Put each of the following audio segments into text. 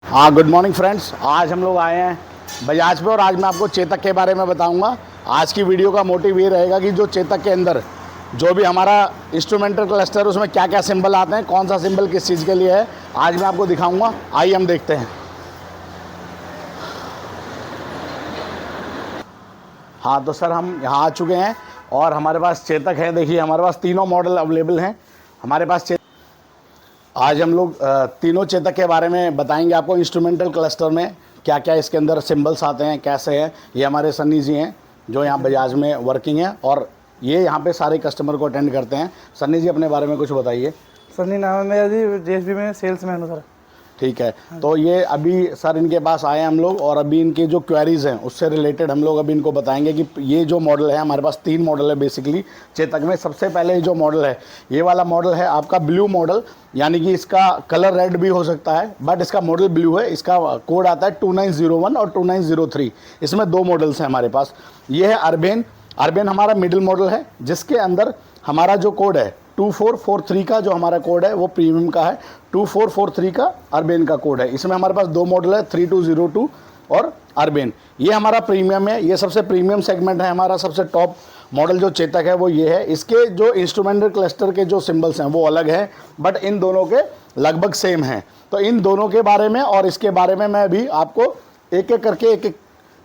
हाँ, good morning friends. आज हम लोग आए हैं बजाज पे और आज मैं आपको चेतक के बारे में बताऊंगा। आज की वीडियो का मोटिव ये रहेगा कि जो चेतक के अंदर जो भी हमारा इंस्ट्रूमेंटल क्लस्टर उसमें क्या क्या सिंबल आते हैं, कौन सा सिंबल किस चीज़ के लिए है, आज मैं आपको दिखाऊंगा। आइए हम देखते हैं। हाँ तो सर, हम यहाँ आ चुके हैं और हमारे पास चेतक है। देखिए, हमारे पास तीनों मॉडल अवेलेबल हैं हमारे पास। आज हम लोग तीनों चेतक के बारे में बताएंगे आपको। इंस्ट्रूमेंटल क्लस्टर में क्या क्या इसके अंदर सिंबल्स आते हैं, कैसे हैं। ये हमारे सन्नी जी हैं जो यहाँ बजाज में वर्किंग है और ये यहाँ पे सारे कस्टमर को अटेंड करते हैं। सन्नी जी, अपने बारे में कुछ बताइए। सन्नी नाम है मेरा जी, जेएसबी में सेल्समैन हूँ सर। ठीक है, तो ये अभी सर इनके पास आए हैं हम लोग और अभी इनके जो क्वेरीज हैं उससे रिलेटेड हम लोग अभी इनको बताएंगे कि ये जो मॉडल है, हमारे पास 3 मॉडल है बेसिकली चेतक में। सबसे पहले जो मॉडल है, ये वाला मॉडल है आपका ब्लू मॉडल, यानी कि इसका कलर रेड भी हो सकता है बट इसका मॉडल ब्लू है। इसका कोड आता है 2901 और 2903। इसमें 2 मॉडल्स हैं हमारे पास। ये है अर्बेन। अर्बेन हमारा मिडिल मॉडल है जिसके अंदर हमारा जो कोड है 2443 का, जो हमारा कोड है वो प्रीमियम का है। 2443 का अर्बेन का कोड है। इसमें हमारे पास 2 मॉडल है, 3202 और अर्बेन। ये हमारा प्रीमियम है, ये सबसे प्रीमियम सेगमेंट है हमारा। सबसे टॉप मॉडल जो चेतक है वो ये है। इसके जो इंस्ट्रूमेंटल क्लस्टर के जो सिंबल्स हैं वो अलग हैं बट इन दोनों के लगभग सेम हैं। तो इन दोनों के बारे में और इसके बारे में मैं अभी आपको एक एक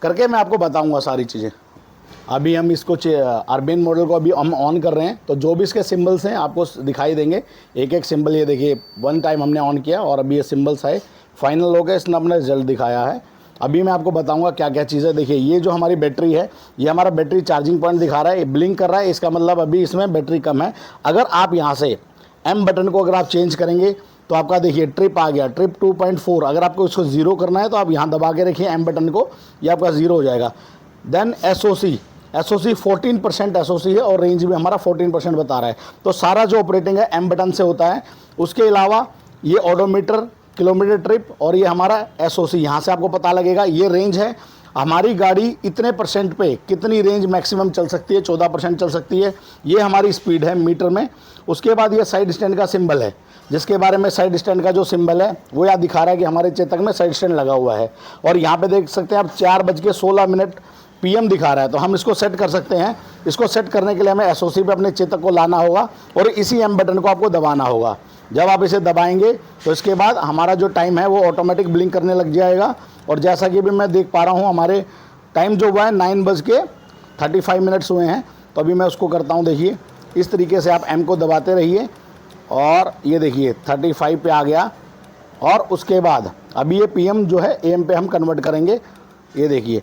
करके मैं आपको बताऊँगा सारी चीज़ें। अभी हम इसको अर्बेन मॉडल को अभी हम ऑन कर रहे हैं, तो जो भी इसके सिंबल्स हैं आपको दिखाई देंगे। एक एक सिंबल, ये देखिए, 1 टाइम हमने ऑन किया और अभी ये सिंबल्स आए, फाइनल हो गया, इसने अपना रिजल्ट दिखाया है। अभी मैं आपको बताऊंगा क्या क्या चीज़ें। देखिए, ये जो हमारी बैटरी है, ये हमारा बैटरी चार्जिंग पॉइंट दिखा रहा है, ये ब्लिंक कर रहा है। इसका मतलब अभी इसमें बैटरी कम है। अगर आप यहाँ से एम बटन को अगर आप चेंज करेंगे तो आपका देखिए ट्रिप आ गया, ट्रिप 2.4। अगर आपको इसको 0 करना है तो आप यहाँ दबा के रखिए एम बटन को, ये आपका 0 हो जाएगा। देन एसओसी 14% एसओसी है और रेंज भी हमारा 14% बता रहा है। तो सारा जो ऑपरेटिंग है एम बटन से होता है। उसके अलावा ये ओडोमीटर, किलोमीटर ट्रिप और ये हमारा एसओसी, यहाँ से आपको पता लगेगा। ये रेंज है, हमारी गाड़ी इतने % पे कितनी रेंज मैक्सिमम चल सकती है, 14% चल सकती है। ये हमारी स्पीड है मीटर में। उसके बाद ये साइड स्टैंड का सिंबल है, जिसके बारे में साइड स्टैंड का जो सिंबल है वो यहाँ दिखा रहा है कि हमारे चेतक में साइड स्टैंड लगा हुआ है। और यहाँ पे देख सकते हैं आप 4:16 PM दिखा रहा है। तो हम इसको सेट कर सकते हैं। इसको सेट करने के लिए हमें एसओसी पे अपने चेतक को लाना होगा और इसी एम बटन को आपको दबाना होगा। जब आप इसे दबाएंगे तो इसके बाद हमारा जो टाइम है वो ऑटोमेटिक ब्लिंक करने लग जाएगा। और जैसा कि भी मैं देख पा रहा हूँ, हमारे टाइम जो हुआ है 9:35 हुए हैं। तो अभी मैं उसको करता हूँ। देखिए, इस तरीके से आप एम को दबाते रहिए और ये देखिए 35 पे आ गया। और उसके बाद अभी ये PM जो है AM पे हम कन्वर्ट करेंगे। ये देखिए,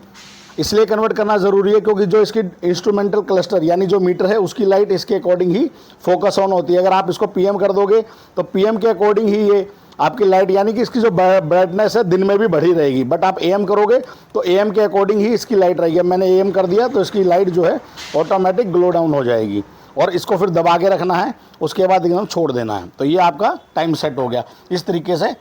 इसलिए कन्वर्ट करना ज़रूरी है क्योंकि जो इसकी इंस्ट्रूमेंटल क्लस्टर यानी जो मीटर है उसकी लाइट इसके अकॉर्डिंग ही फोकस ऑन होती है। अगर आप इसको PM कर दोगे तो PM के अकॉर्डिंग ही ये आपकी लाइट, यानी कि इसकी जो ब्राइटनेस है दिन में भी बढ़ी रहेगी। बट आप AM करोगे तो AM के अकॉर्डिंग ही इसकी लाइट रहेगी। अब मैंने AM कर दिया तो इसकी लाइट जो है ऑटोमेटिक ग्लो डाउन हो जाएगी और इसको फिर दबा के रखना है, उसके बाद एकदम छोड़ देना है। तो ये आपका टाइम सेट हो गया। इस तरीके से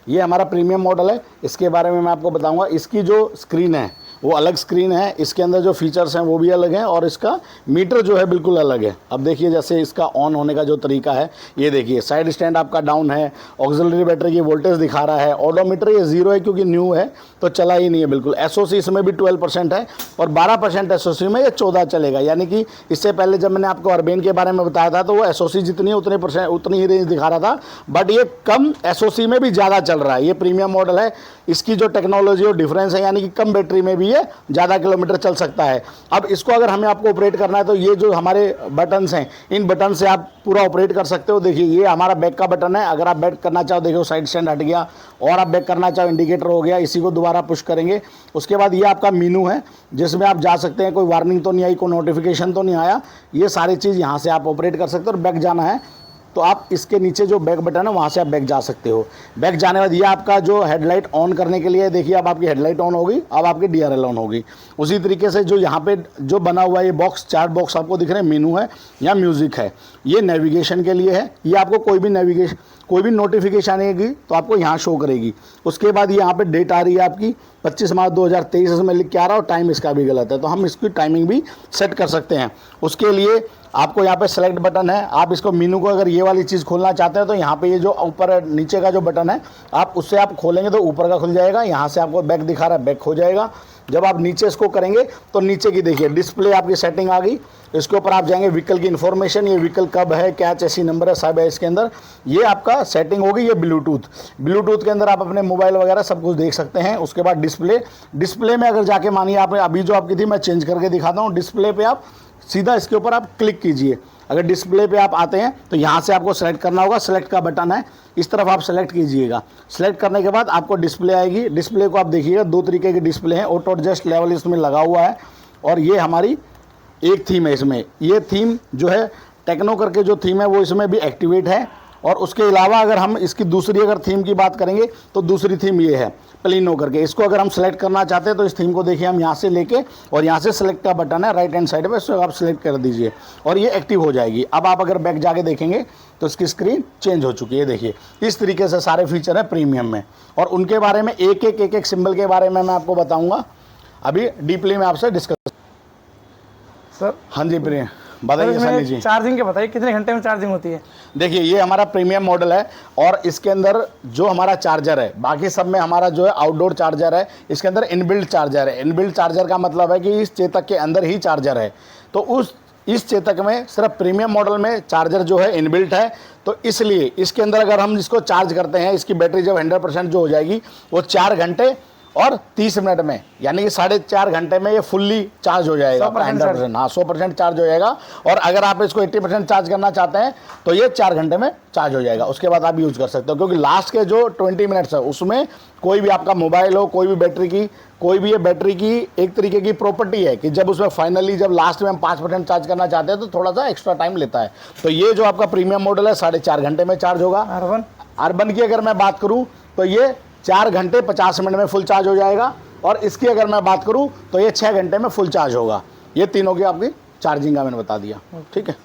ये हमारा प्रीमियम मॉडल है। इसके बारे में मैं आपको बताऊंगा। इसकी जो स्क्रीन है वो अलग स्क्रीन है, इसके अंदर जो फीचर्स हैं वो भी अलग हैं और इसका मीटर जो है बिल्कुल अलग है। अब देखिए, जैसे इसका ऑन होने का जो तरीका है, ये देखिए साइड स्टैंड आपका डाउन है, ऑक्सिलरी बैटरी की वोल्टेज दिखा रहा है। ओडोमीटर ये 0 है क्योंकि न्यू है तो चला ही नहीं है बिल्कुल। एसओसी इसमें भी 12% है और 12% एसओसी में ये 14 चलेगा। यानी कि इससे पहले जब मैंने आपको अर्बेन के बारे में बताया था तो वो एसओसी जितनी उतनी ही रेंज दिखा रहा था, बट ये कम एसओसी में भी ज़्यादा चल रहा है। ये प्रीमियम मॉडल है, इसकी जो टेक्नोलॉजी और डिफरेंस है, यानी कि कम बैटरी में भी ये ज़्यादा किलोमीटर चल सकता है। अब इसको अगर हमें आपको ऑपरेट करना है तो ये जो हमारे बटन्स हैं, इन बटन से आप पूरा ऑपरेट कर सकते हो। देखिए, ये हमारा बैक का बटन है। अगर आप बैक करना चाहो, देखो साइड स्टैंड हट गया, और आप बैक करना चाहो इंडिकेटर हो गया। इसी को दोबारा पुश करेंगे। उसके बाद ये आपका मीनू है जिसमें आप जा सकते हैं। कोई वार्निंग तो नहीं आई, कोई नोटिफिकेशन तो नहीं आया। ये सारी चीज़ यहाँ से आप ऑपरेट कर सकते हो। और बैक जाना है तो आप इसके नीचे जो बैक बटन है वहाँ से आप बैक जा सकते हो। बैक जाने के बाद ये आपका जो हेडलाइट ऑन करने के लिए, देखिए अब आपकी हेडलाइट ऑन होगी, अब आपकी DRL ऑन होगी। उसी तरीके से जो यहाँ पे जो बना हुआ है ये बॉक्स, 4 बॉक्स आपको दिख रहे हैं, मेनू है या म्यूज़िक है, ये नेविगेशन के लिए है। ये आपको कोई भी नोटिफिकेशन आएगी तो आपको यहाँ शो करेगी। उसके बाद यहाँ पे डेट आ रही है आपकी 25 मार्च 2023 इसमें लिख के आ रहा है और टाइम इसका भी गलत है, तो हम इसकी टाइमिंग भी सेट कर सकते हैं। उसके लिए आपको यहाँ पे सेलेक्ट बटन है, आप इसको मीनू को अगर ये वाली चीज़ खोलना चाहते हैं तो यहाँ पे ये जो ऊपर नीचे का जो बटन है आप उससे आप खोलेंगे तो ऊपर का खुल जाएगा। यहाँ से आपको बैक दिखा रहा है, बैक हो जाएगा। जब आप नीचे इसको करेंगे तो नीचे की देखिए डिस्प्ले आपकी सेटिंग आ गई। इसके ऊपर आप जाएंगे व्हीकल की इन्फॉर्मेशन, ये व्हीकल कब है, क्या चेसी नंबर है, सब है इसके अंदर। ये आपका सेटिंग होगी। ये ब्लूटूथ के अंदर आप अपने मोबाइल वगैरह सब कुछ देख सकते हैं। उसके बाद डिस्प्ले में अगर जाके मानिए आपने अभी जो आपकी थी मैं चेंज करके दिखाता हूँ। डिस्प्ले पे आप सीधा इसके ऊपर आप क्लिक कीजिए। अगर डिस्प्ले पे आप आते हैं तो यहाँ से आपको सेलेक्ट करना होगा, सेलेक्ट का बटन है, इस तरफ आप सेलेक्ट कीजिएगा। सेलेक्ट करने के बाद आपको डिस्प्ले आएगी। डिस्प्ले को आप देखिएगा, दो तरीके की डिस्प्ले हैं, ऑटो एडजस्ट लेवल इसमें लगा हुआ है और ये हमारी एक थीम है। इसमें ये थीम जो है टेक्नो करके जो थीम है वो इसमें भी एक्टिवेट है। और उसके अलावा अगर हम इसकी दूसरी अगर थीम की बात करेंगे तो दूसरी थीम ये है प्लिनो करके। इसको अगर हम सेलेक्ट करना चाहते हैं तो इस थीम को देखिए हम यहाँ से लेके और यहाँ से सेलेक्ट का बटन है राइट हैंड साइड पे, इसको आप सेलेक्ट कर दीजिए और ये एक्टिव हो जाएगी। अब आप अगर बैक जाके देखेंगे तो इसकी स्क्रीन चेंज हो चुकी है। देखिए इस तरीके से सारे फीचर है प्रीमियम में और उनके बारे में एक एक सिंबल के बारे में मैं आपको बताऊँगा अभी डीपली में आपसे डिस्कस। सर हाँ जी प्रिय बताइए सनी जी। चार्जिंग के बताइए कितने घंटे में चार्जिंग होती है? देखिए ये हमारा प्रीमियम मॉडल है और इसके अंदर जो हमारा चार्जर है, बाकी सब में हमारा जो है आउटडोर चार्जर है, इसके अंदर इनबिल्ट चार्जर है। इनबिल्ट चार्जर का मतलब है कि इस चेतक के अंदर ही चार्जर है। तो इस चेतक में सिर्फ प्रीमियम मॉडल में चार्जर जो है इनबिल्ट है, तो इसलिए इसके अंदर अगर हम इसको चार्ज करते हैं, इसकी बैटरी जब 100% जो हो जाएगी वो 4 घंटे और 30 मिनट में, यानी कि 4.5 घंटे में ये फुल्ली चार्ज हो जाएगा। 100%, हाँ 100% चार्ज हो जाएगा। और अगर आप इसको 80% चार्ज करना चाहते हैं तो ये 4 घंटे में चार्ज हो जाएगा। उसके बाद आप यूज़ कर सकते हो, क्योंकि लास्ट के जो 20 मिनट्स है उसमें कोई भी आपका मोबाइल हो, कोई भी ये बैटरी की एक तरीके की प्रॉपर्टी है कि जब उसमें फाइनली जब लास्ट में हम 5% चार्ज करना चाहते हैं तो थोड़ा सा एक्स्ट्रा टाइम लेता है। तो ये जो आपका प्रीमियम मॉडल है 4.5 घंटे में चार्ज होगा। अर्बन की अगर मैं बात करूँ तो ये 4 घंटे 50 मिनट में फुल चार्ज हो जाएगा और इसकी अगर मैं बात करूं तो ये 6 घंटे में फुल चार्ज होगा। ये तीनों की आपकी चार्जिंग का मैंने बता दिया, ठीक है।